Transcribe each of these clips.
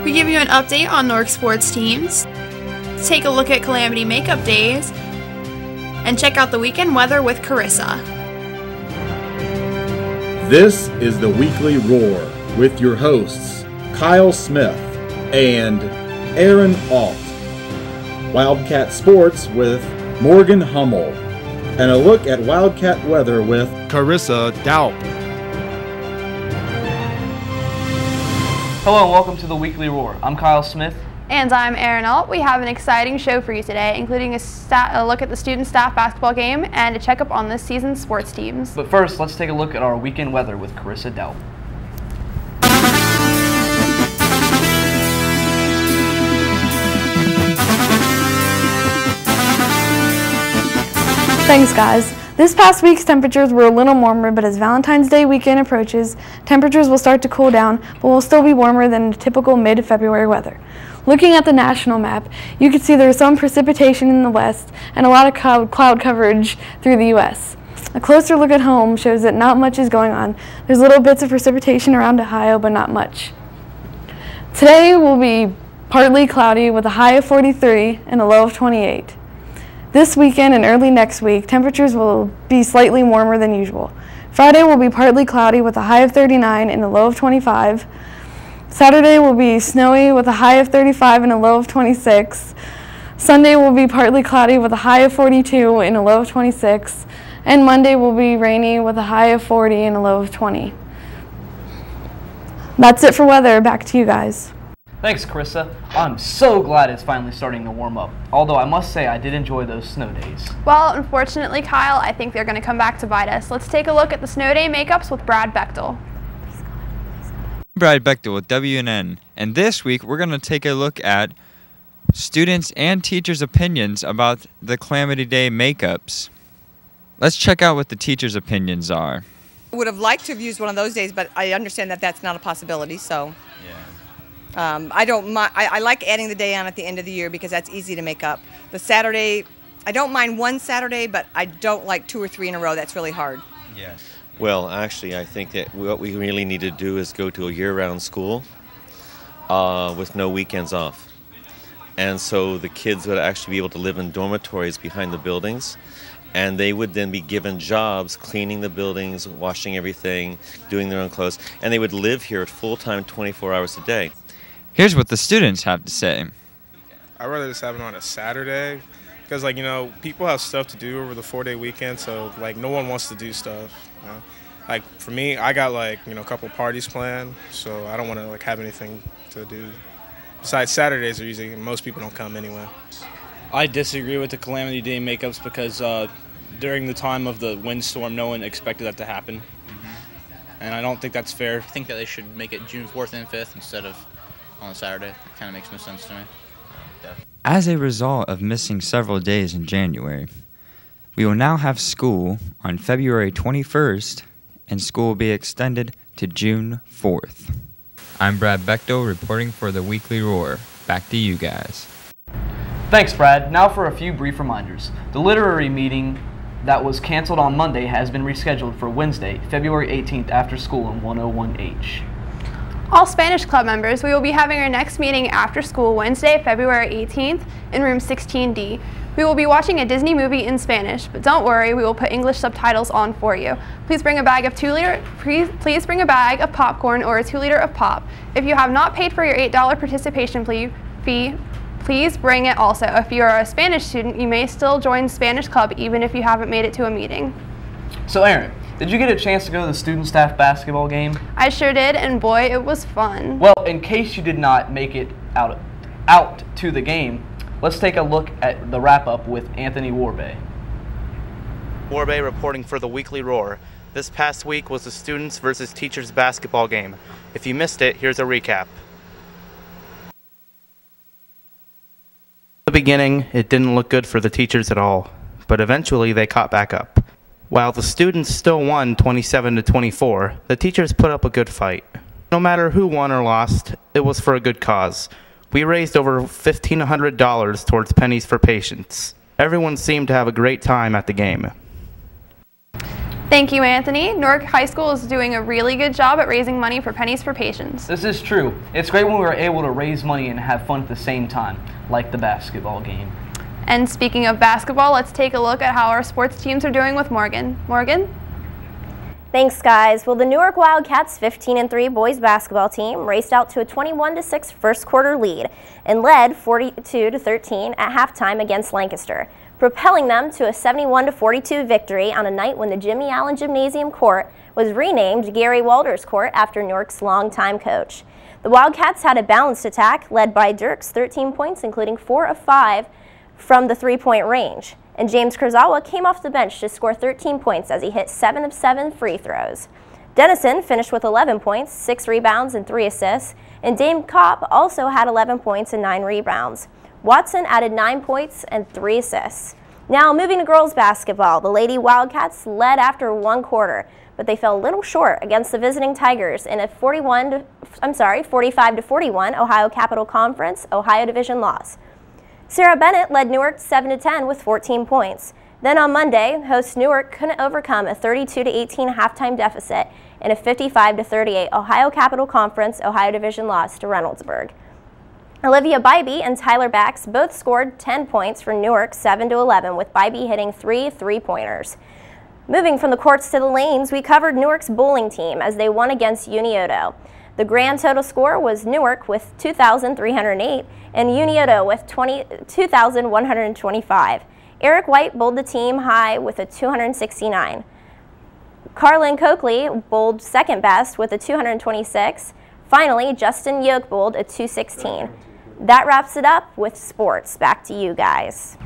We give you an update on Newark sports teams, take a look at Calamity Makeup Days, and check out the weekend weather with Carissa. This is the Weekly Roar with your hosts, Kyle Smith and Aaron Alt. Wildcat Sports with Morgan Hummel. And a look at Wildcat weather with Carissa Daup. Hello and welcome to the Weekly Roar. I'm Kyle Smith. And I'm Aaron Alt. We have an exciting show for you today, including a look at the student staff basketball game and a checkup on this season's sports teams. But first, let's take a look at our weekend weather with Carissa Daup. Thanks, guys. This past week's temperatures were a little warmer, but as Valentine's Day weekend approaches, temperatures will start to cool down, but will still be warmer than typical mid-February weather. Looking at the national map, you can see there is some precipitation in the west and a lot of cloud coverage through the U.S. A closer look at home shows that not much is going on. There's little bits of precipitation around Ohio, but not much. Today will be partly cloudy with a high of 43 and a low of 28. This weekend and early next week, temperatures will be slightly warmer than usual. Friday will be partly cloudy with a high of 39 and a low of 25. Saturday will be snowy with a high of 35 and a low of 26. Sunday will be partly cloudy with a high of 42 and a low of 26. And Monday will be rainy with a high of 40 and a low of 20. That's it for weather. Back to you guys. Thanks, Carissa. I'm so glad it's finally starting to warm up. Although I must say I did enjoy those snow days. Well, unfortunately, Kyle, I think they're going to come back to bite us. Let's take a look at the snow day makeups with Brad Bechtel. Brad Bechtel with WNN, and this week we're going to take a look at students' and teachers' opinions about the Calamity Day makeups. Let's check out what the teachers' opinions are. I would have liked to have used one of those days, but I understand that that's not a possibility, so. Yeah. I don't mind. I like adding the day on at the end of the year because that's easy to make up. The Saturday, I don't mind one Saturday, but I don't like 2 or 3 in a row. That's really hard. Yeah. Well, actually, I think that what we really need to do is go to a year-round school with no weekends off. And so the kids would actually be able to live in dormitories behind the buildings, and they would then be given jobs cleaning the buildings, washing everything, doing their own clothes, and they would live here at full-time 24 hours a day. Here's what the students have to say. I'd rather just have it on a Saturday because, like, you know, people have stuff to do over the 4-day weekend, so, like, no one wants to do stuff. You know? Like, for me, I got, like, you know, a couple parties planned, so I don't want to, like, have anything to do. Besides, Saturdays are usually, most people don't come anyway. I disagree with the Calamity Day makeups because during the time of the windstorm, no one expected that to happen. And I don't think that's fair. I think that they should make it June 4th and 5th instead of on a Saturday. That kind of makes no sense to me. As a result of missing several days in January, we will now have school on February 21st, and school will be extended to June 4th. I'm Brad Bechtel reporting for the Weekly Roar. Back to you guys. Thanks, Brad. Now for a few brief reminders. The literary meeting that was canceled on Monday has been rescheduled for Wednesday, February 18th after school in 101H. All Spanish Club members, we will be having our next meeting after school Wednesday, February 18th in room 16D. We will be watching a Disney movie in Spanish, but don't worry, we will put English subtitles on for you. Please bring a bag of please bring a bag of popcorn or a 2-liter of pop. If you have not paid for your $8 participation fee, please bring it also. If you are a Spanish student, you may still join Spanish Club even if you haven't made it to a meeting. So Aaron, did you get a chance to go to the student staff basketball game? I sure did, and boy, it was fun. Well, in case you did not make it out to the game, let's take a look at the wrap-up with Anthony Warbay. Warbay reporting for the Weekly Roar. This past week was the students versus teachers basketball game. If you missed it, here's a recap. At the beginning, it didn't look good for the teachers at all, but eventually they caught back up. While the students still won 27-24, the teachers put up a good fight. No matter who won or lost, it was for a good cause. We raised over $1,500 towards Pennies for Patients. Everyone seemed to have a great time at the game. Thank you, Anthony. Newark High School is doing a really good job at raising money for Pennies for Patients. This is true. It's great when we're able to raise money and have fun at the same time, like the basketball game. And speaking of basketball, let's take a look at how our sports teams are doing with Morgan. Morgan? Thanks, guys. Well, the Newark Wildcats 15-3 boys basketball team raced out to a 21-6 first quarter lead and led 42-13 at halftime against Lancaster, propelling them to a 71-42 victory on a night when the Jimmy Allen Gymnasium Court was renamed Gary Walters Court after Newark's longtime coach. The Wildcats had a balanced attack led by Dirks, 13 points, including 4 of 5 from the three-point range. And James Kurzawa came off the bench to score 13 points as he hit 7 of 7 free throws. Dennison finished with 11 points, 6 rebounds, and 3 assists, and Dame Kopp also had 11 points and 9 rebounds. Watson added 9 points and 3 assists. Now moving to girls basketball, the Lady Wildcats led after one quarter, but they fell a little short against the visiting Tigers in a 45-41 Ohio Capital Conference Ohio Division loss. Sarah Bennett led Newark 7-10 with 14 points. Then on Monday, host Newark couldn't overcome a 32-18 halftime deficit in a 55-38 Ohio Capital Conference Ohio Division loss to Reynoldsburg. Olivia Bybee and Tyler Bax both scored 10 points for Newark 7-11, with Bybee hitting 3 three-pointers. Moving from the courts to the lanes, we covered Newark's bowling team as they won against Unioto. The grand total score was Newark with 2,308 and Unioto with 2,125. Eric White bowled the team high with a 269. Carlin Coakley bowled second best with a 226. Finally, Justin Yoke bowled a 216. That wraps it up with sports. Back to you guys.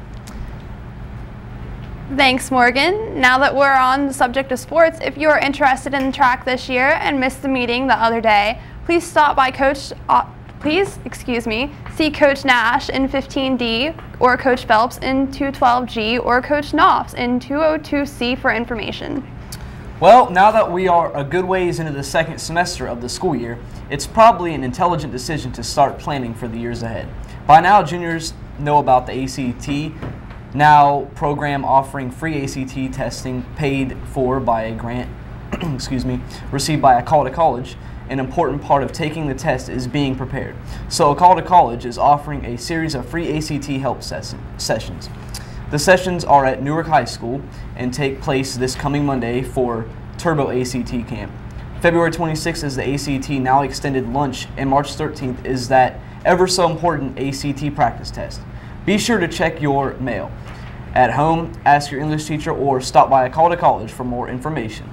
Thanks, Morgan. Now that we're on the subject of sports, if you are interested in track this year and missed the meeting the other day, please stop by see Coach Nash in 15D or Coach Phelps in 212G or Coach Knopf in 202C for information. Well, now that we are a good ways into the second semester of the school year, it's probably an intelligent decision to start planning for the years ahead. By now, juniors know about the ACT Now program offering free ACT testing paid for by a grant received by a call to college. An important part of taking the test is being prepared. So a call to college is offering a series of free ACT help sessions. The sessions are at Newark High School and take place this coming Monday for Turbo ACT Camp. February 26th is the ACT Now Extended Lunch, and March 13th is that ever so important ACT practice test. Be sure to check your mail. At home, ask your English teacher or stop by a call to college for more information.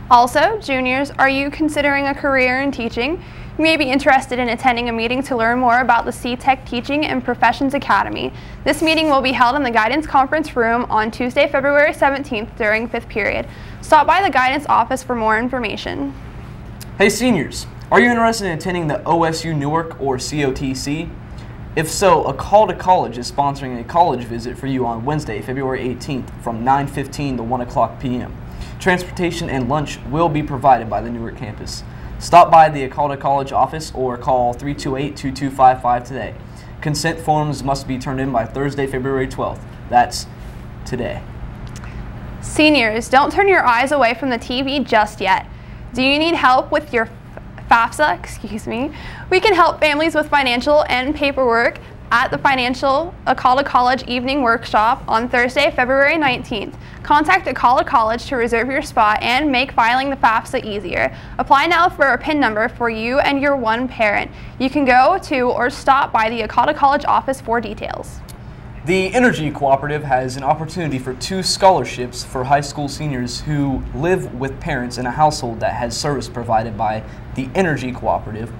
Also, juniors, are you considering a career in teaching? You may be interested in attending a meeting to learn more about the C-Tech Teaching and Professions Academy. This meeting will be held in the Guidance Conference Room on Tuesday, February 17th during 5th period. Stop by the Guidance office for more information. Hey seniors, are you interested in attending the OSU Newark or COTC? If so, a call to college is sponsoring a college visit for you on Wednesday, February 18th from 9:15 to 1 o'clock p.m. Transportation and lunch will be provided by the Newark campus. Stop by the Call to College office or call 328-2255 today. Consent forms must be turned in by Thursday, February 12th. That's today. Seniors, don't turn your eyes away from the TV just yet. Do you need help with your FAFSA? We can help families with financial and paperwork at the A Call to College Evening Workshop on Thursday, February 19th. Contact A Call to College to reserve your spot and make filing the FAFSA easier. Apply now for a PIN number for you and your one parent. You can go to or stop by the A Call to College office for details. The Energy Cooperative has an opportunity for 2 scholarships for high school seniors who live with parents in a household that has service provided by the Energy Cooperative.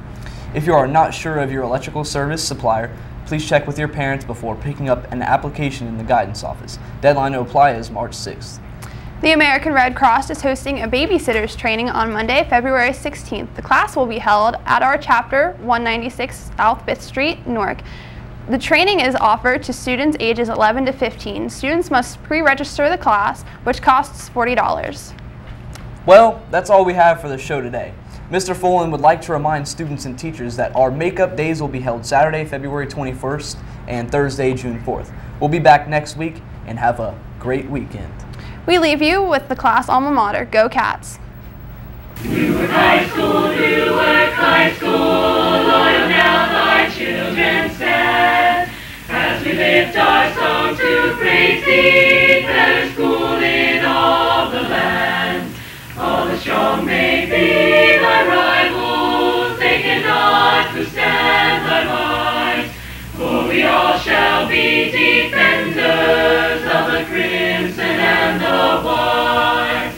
If you are not sure of your electrical service supplier, please check with your parents before picking up an application in the guidance office. Deadline to apply is March 6th. The American Red Cross is hosting a babysitter's training on Monday, February 16th. The class will be held at our chapter, 196 South 5th Street, Newark. The training is offered to students ages 11 to 15. Students must pre-register the class, which costs $40. Well, that's all we have for the show today. Mr. Fullen would like to remind students and teachers that our makeup days will be held Saturday, February 21st and Thursday, June 4th. We'll be back next week and have a great weekend. We leave you with the class alma mater, Go Cats. Newark High School, loyal now thy children stand. As we lift our song to praise thee, better school in all the land. All the strong may be thy rivals, they cannot withstand thy might. For we all shall be defenders of the crimson and the white.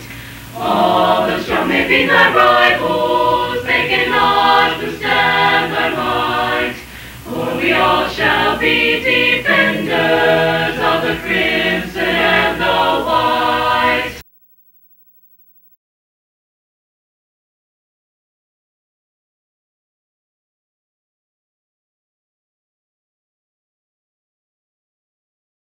All the strong may be thy rivals, they cannot withstand thy might. For we all shall be defenders of the